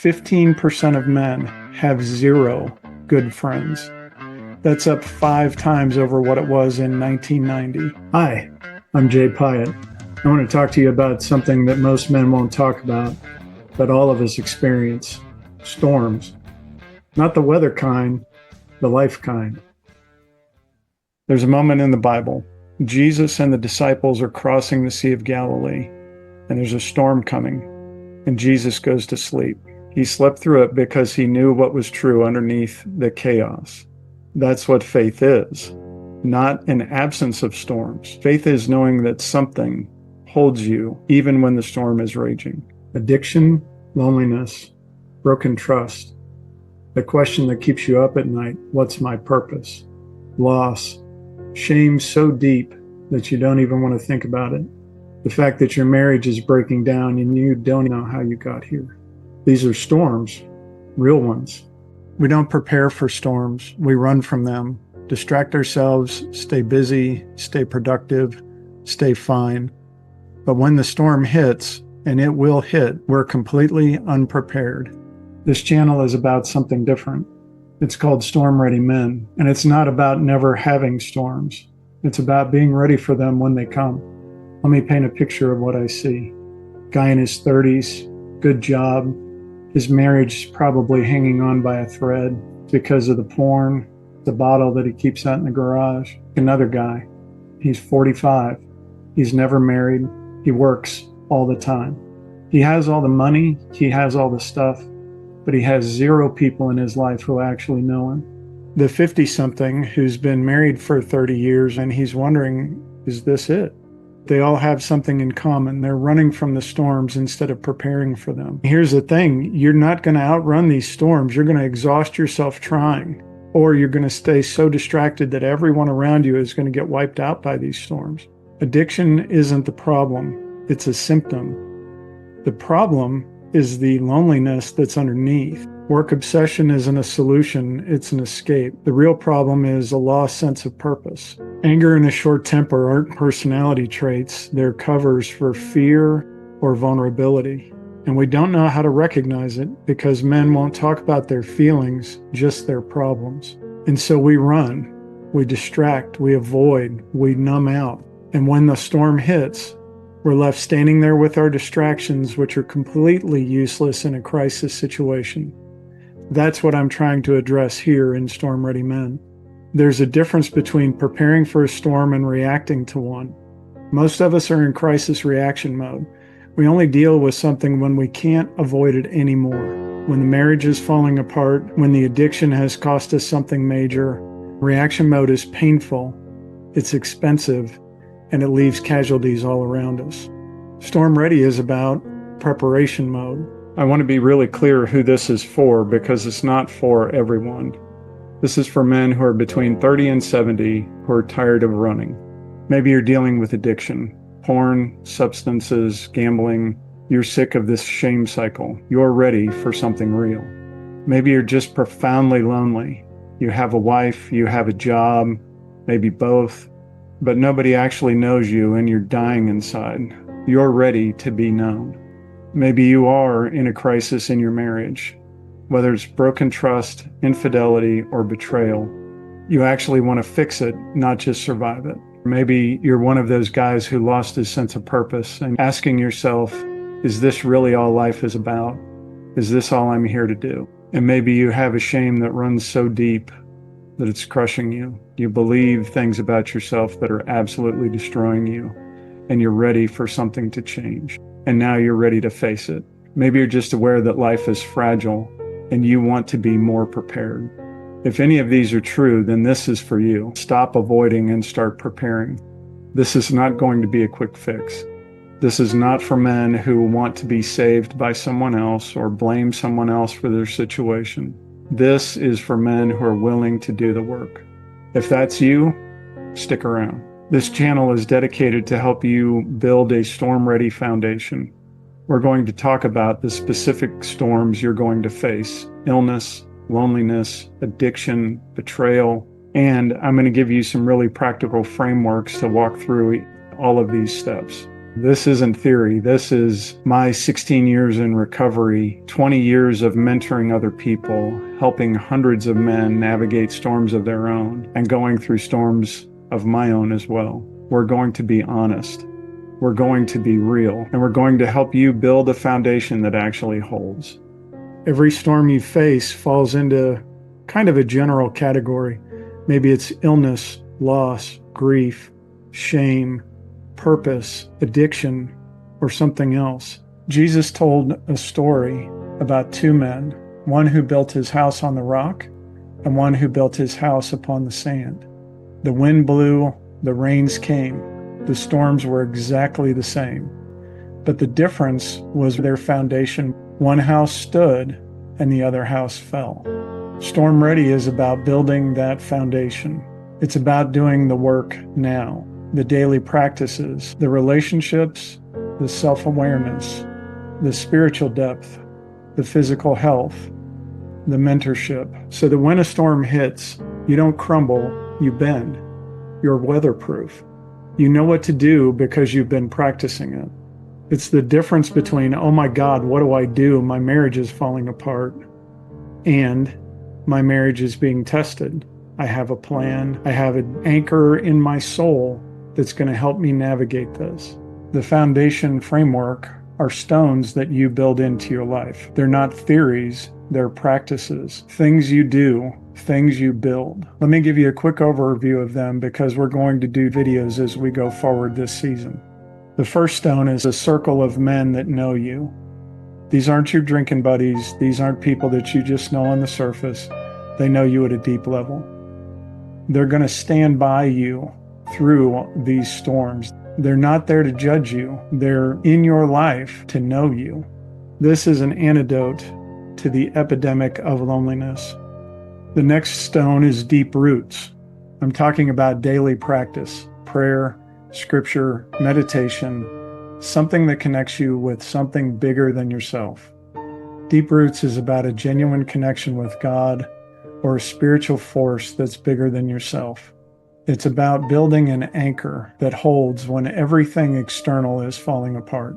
15% of men have zero good friends. That's up 5 times over what it was in 1990. Hi, I'm Jay Pyatt. I want to talk to you about something that most men won't talk about, but all of us experience: storms. Not the weather kind, the life kind. There's a moment in the Bible. Jesus and the disciples are crossing the Sea of Galilee, and there's a storm coming, and Jesus goes to sleep. He slept through it because he knew what was true underneath the chaos. That's what faith is, not an absence of storms. Faith is knowing that something holds you even when the storm is raging. Addiction, loneliness, broken trust. The question that keeps you up at night: what's my purpose? Loss, shame so deep that you don't even want to think about it. The fact that your marriage is breaking down and you don't know how you got here. These are storms, real ones. We don't prepare for storms. We run from them, distract ourselves, stay busy, stay productive, stay fine. But when the storm hits, and it will hit, we're completely unprepared. This channel is about something different. It's called Storm Ready Men, and it's not about never having storms. It's about being ready for them when they come. Let me paint a picture of what I see. Guy in his 30s, good job. His marriage is probably hanging on by a thread because of the porn, the bottle that he keeps out in the garage. Another guy, he's 45. He's never married. He works all the time. He has all the money. He has all the stuff, but he has 0 people in his life who actually know him. The 50-something who's been married for 30 years, and he's wondering, is this it? They all have something in common. They're running from the storms instead of preparing for them. Here's the thing. You're not going to outrun these storms. You're going to exhaust yourself trying, or you're going to stay so distracted that everyone around you is going to get wiped out by these storms. Addiction isn't the problem. It's a symptom. The problem is the loneliness that's underneath. Work obsession isn't a solution, it's an escape. The real problem is a lost sense of purpose. Anger and a short temper aren't personality traits, they're covers for fear or vulnerability. And we don't know how to recognize it because men won't talk about their feelings, just their problems. And so we run, we distract, we avoid, we numb out. And when the storm hits, we're left standing there with our distractions, which are completely useless in a crisis situation. That's what I'm trying to address here in Storm Ready Men. There's a difference between preparing for a storm and reacting to one. Most of us are in crisis reaction mode. We only deal with something when we can't avoid it anymore. When the marriage is falling apart, when the addiction has cost us something major, reaction mode is painful, it's expensive, and it leaves casualties all around us. Storm Ready is about preparation mode. I want to be really clear who this is for because it's not for everyone. This is for men who are between 30 and 70 who are tired of running. Maybe you're dealing with addiction, porn, substances, gambling. You're sick of this shame cycle. You're ready for something real. Maybe you're just profoundly lonely. You have a wife, you have a job, maybe both, but nobody actually knows you and you're dying inside. You're ready to be known. Maybe you are in a crisis in your marriage, whether it's broken trust, infidelity, or betrayal. You actually want to fix it, not just survive it. Maybe you're one of those guys who lost his sense of purpose and asking yourself, is this really all life is about? Is this all I'm here to do? And maybe you have a shame that runs so deep that it's crushing you. You believe things about yourself that are absolutely destroying you, and you're ready for something to change. And now you're ready to face it. Maybe you're just aware that life is fragile and you want to be more prepared. If any of these are true, then this is for you. Stop avoiding and start preparing. This is not going to be a quick fix. This is not for men who want to be saved by someone else or blame someone else for their situation. This is for men who are willing to do the work. If that's you, stick around. This channel is dedicated to help you build a storm-ready foundation. We're going to talk about the specific storms you're going to face: illness, loneliness, addiction, betrayal, and I'm going to give you some really practical frameworks to walk through all of these steps. This isn't theory. This is my 16 years in recovery, 20 years of mentoring other people, helping hundreds of men navigate storms of their own and going through storms of my own as well. We're going to be honest. We're going to be real, and we're going to help you build a foundation that actually holds. Every storm you face falls into kind of a general category. Maybe it's illness, loss, grief, shame, purpose, addiction, or something else. Jesus told a story about two men, one who built his house on the rock and one who built his house upon the sand. The wind blew, the rains came, the storms were exactly the same. But the difference was their foundation. One house stood and the other house fell. Storm Ready is about building that foundation. It's about doing the work now, the daily practices, the relationships, the self-awareness, the spiritual depth, the physical health, the mentorship, so that when a storm hits, you don't crumble, you bend. You're weatherproof. You know what to do because you've been practicing it. It's the difference between, oh my God, what do I do? My marriage is falling apart, and my marriage is being tested. I have a plan. I have an anchor in my soul that's going to help me navigate this. The foundation framework are stones that you build into your life. They're not theories, they're practices, things you do, things you build. Let me give you a quick overview of them because we're going to do videos as we go forward this season. The first stone is a circle of men that know you. These aren't your drinking buddies. These aren't people that you just know on the surface. They know you at a deep level. They're going to stand by you through these storms. They're not there to judge you. They're in your life to know you. This is an antidote to the epidemic of loneliness. The next stone is deep roots. I'm talking about daily practice, prayer, scripture, meditation, something that connects you with something bigger than yourself. Deep roots is about a genuine connection with God or a spiritual force that's bigger than yourself. It's about building an anchor that holds when everything external is falling apart.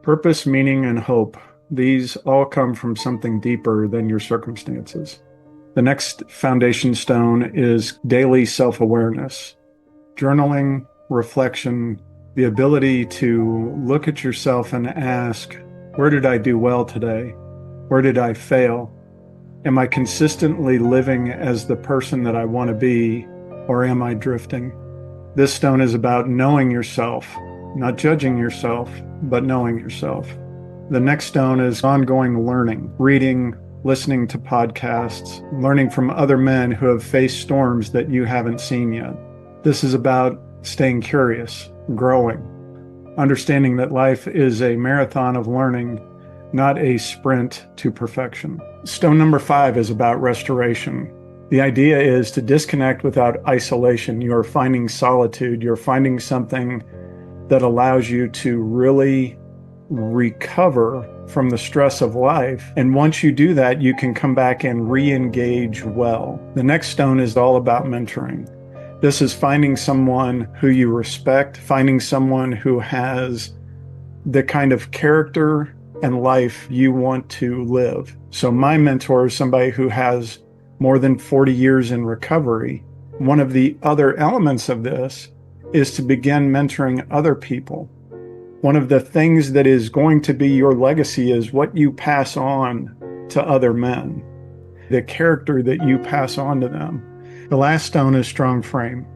Purpose, meaning, and hope, these all come from something deeper than your circumstances. The next foundation stone is daily self-awareness. Journaling, reflection, the ability to look at yourself and ask, where did I do well today? Where did I fail? Am I consistently living as the person that I want to be, or am I drifting? This stone is about knowing yourself, not judging yourself, but knowing yourself. The next stone is ongoing learning, reading, listening to podcasts, learning from other men who have faced storms that you haven't seen yet. This is about staying curious, growing, understanding that life is a marathon of learning, not a sprint to perfection. Stone number 5 is about restoration. The idea is to disconnect without isolation. You're finding solitude. You're finding something that allows you to really recover from the stress of life. And once you do that, you can come back and re-engage well. The next stone is all about mentoring. This is finding someone who you respect, finding someone who has the kind of character and life you want to live. So my mentor is somebody who has more than 40 years in recovery. One of the other elements of this is to begin mentoring other people. One of the things that is going to be your legacy is what you pass on to other men, the character that you pass on to them. The last stone is strong frame.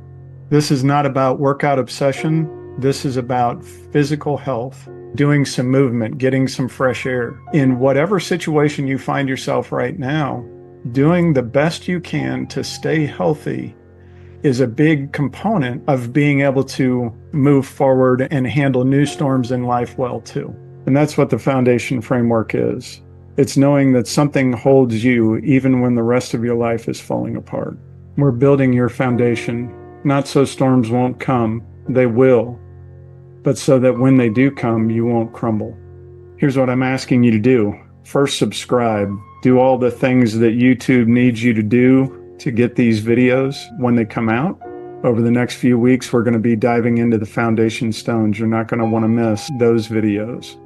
This is not about workout obsession. This is about physical health, doing some movement, getting some fresh air. In whatever situation you find yourself right now, doing the best you can to stay healthy is a big component of being able to move forward and handle new storms in life well too. And that's what the foundation framework is. It's knowing that something holds you even when the rest of your life is falling apart. We're building your foundation, not so storms won't come, they will, but so that when they do come, you won't crumble. Here's what I'm asking you to do. First, subscribe. Do all the things that YouTube needs you to do to get these videos when they come out. Over the next few weeks, we're going to be diving into the foundation stones. You're not going to want to miss those videos.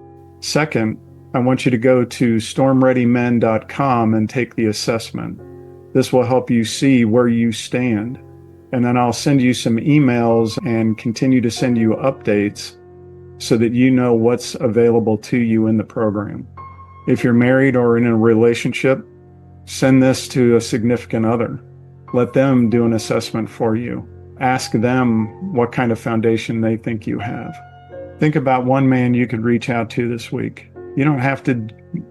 Second, I want you to go to stormreadymen.com and take the assessment. This will help you see where you stand. And then I'll send you some emails and continue to send you updates so that you know what's available to you in the program. If you're married or in a relationship, send this to a significant other. Let them do an assessment for you. Ask them what kind of foundation they think you have. Think about one man you could reach out to this week. You don't have to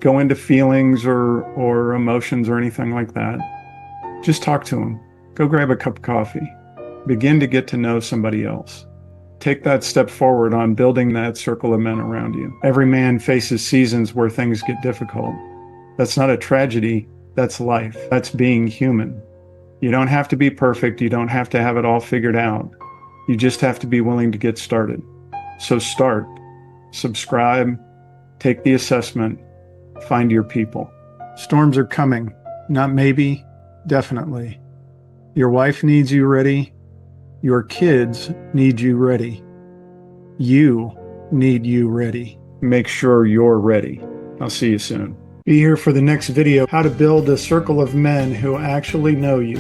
go into feelings or emotions or anything like that. Just talk to him. Go grab a cup of coffee. Begin to get to know somebody else. Take that step forward on building that circle of men around you. Every man faces seasons where things get difficult. That's not a tragedy. That's life. That's being human. You don't have to be perfect. You don't have to have it all figured out. You just have to be willing to get started. So start, subscribe, take the assessment, find your people. Storms are coming. Not maybe, definitely. Your wife needs you ready. Your kids need you ready. You need you ready. Make sure you're ready. I'll see you soon. Be here for the next video, how to build a circle of men who actually know you.